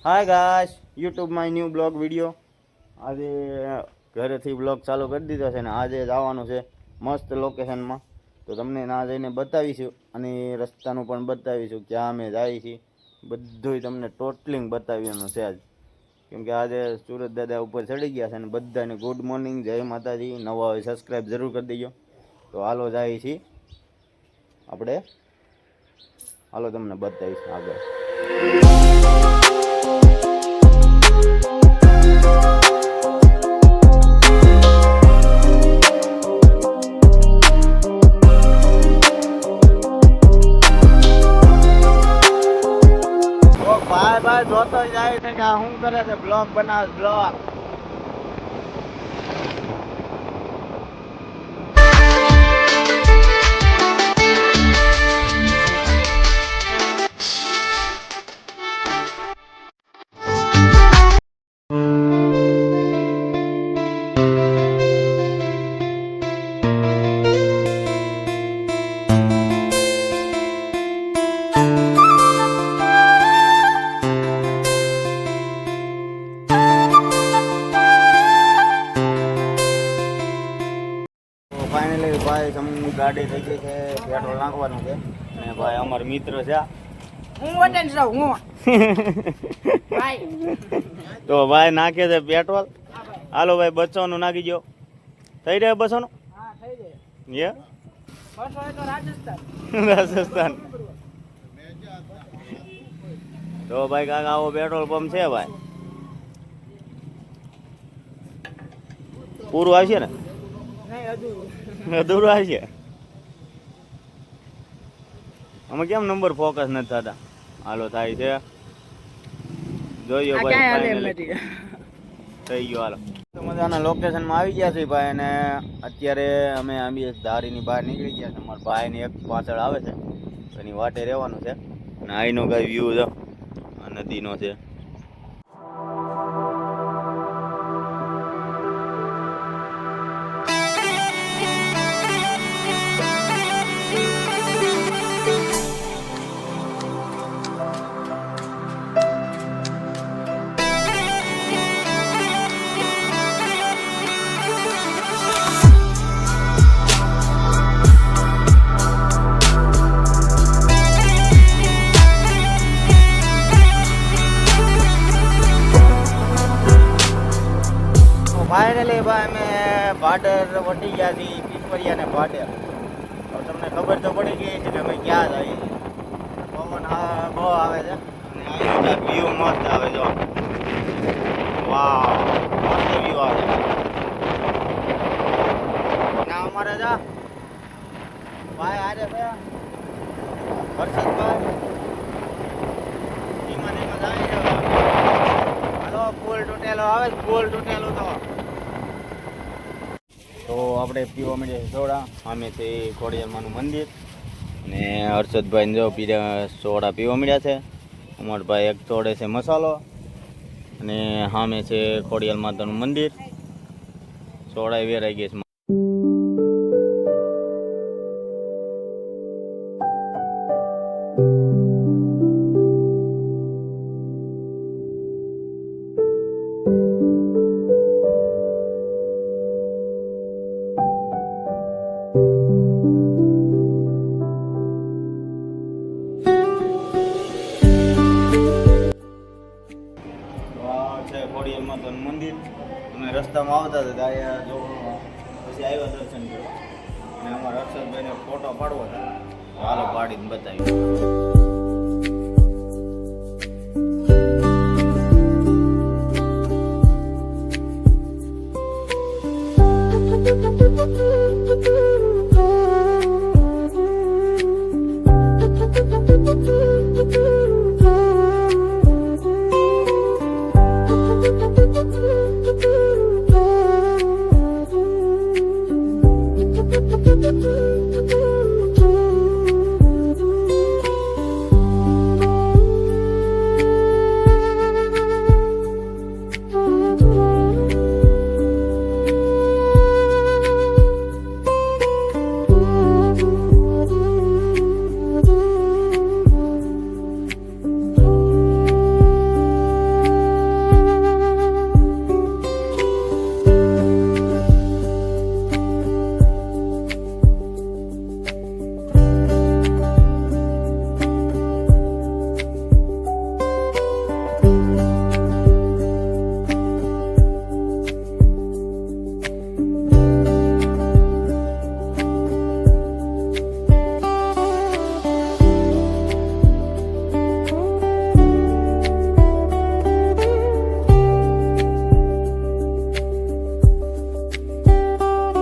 Hi guys, YouTube my new blog video. આજે ઘરેથી blog ચાલુ કરી દીધો છે ને આજે જવાનું છે મસ્ત લોકેશનમાં. તો તમને ના જઈને બતાવીશું અને રસ્તાનું પણ બતાવીશું ક્યાં અમે જઈએ છીએ. બધુંય તમને ટોટલિંગ બતાવવાનું છે આજ, કેમકે આજે સુરત દાદા ઉપર ચડી ગયા છે અને બધાને ગુડ મોર્નિંગ, જય માતાજી. નવા હોય સબસ્ક્રાઈબ જરૂર કરી દેજો. તો હાલો જઈએ છીએ આપણે, હાલો તમને બતાવીશ આગળ. ભાઈ જોતો જાય છે કે શું કરે છે, બ્લોગ બનાવે બ્લોગ. ફાઇનલી ભાઈ સમૂહની ગાડી થઈ ગઈ છે, પેટ્રોલ નાખવાનું છે અને ભાઈ અમારો મિત્ર છે તો ભાઈ નાખે છે પેટ્રોલ. હાલો ભાઈ બસોનું નાખી ગયો. થઈ રહ્યા બસોનું? રાજસ્થાન. તો ભાઈ કાકા આવો પેટ્રોલ પંપ છે ભાઈ, પૂરું આવશે ને? અધૂરું આવશે. અમે કેમ નંબર ફોકસ નથી થતા? હાલો થાય છે, જોઈએ ભાઈ. થઈ ગયો હાલો. તો મજાના લોકેશનમાં આવી ગયા છે ભાઈ, અને અત્યારે અમે આંબી ધારીની બહાર નીકળી ગયા છે. અમારા ભાઈની એક પાછળ આવે છે, એની વાટે રહેવાનું છે. અને અહીંનો કઈ વ્યૂ છે, આ નદીનો છે. ફાઇનલી ભાઈ અમે ભાડર વટી ગયા છીએ, પીપરિયા ને ભાડર. હવે તમને ખબર તો પડી ગઈ છે કે અમે ક્યાં જઈએ છીએ. પવન બહુ આવે છે અને અહીં વ્યૂ મસ્ત આવે. જો વાવ, મસ્ત વ્યૂ આવે. ના અમારે જા ભાઈ આજે ભાઈ હર્ષદભાઈ ધીમા ધીમા જાય. હાલો, પુલ તૂટેલો આવે, પુલ તૂટેલો તો આપણે પીવા મળીએ સોડા. સામે છે ખોડિયારમાંનું મંદિર અને હર્ષદભાઈ જો સોડા પીવા મળ્યા છે. અમરભાઈ એક તોડે છે મસાલો અને સામે છે ખોડિયાર માતાનું મંદિર. સોડા વેરાઈ ગઈ છે. ખોડિયાર માતાનું મંદિર. અમે રસ્તામાં આવતા હતા ત્યાં જો પછી આવ્યા દર્શન કરવા, અને અમારા હર્ષદભાઈને ફોટો પાડવો હતો. હાલો પાડીને બતાવ્યું.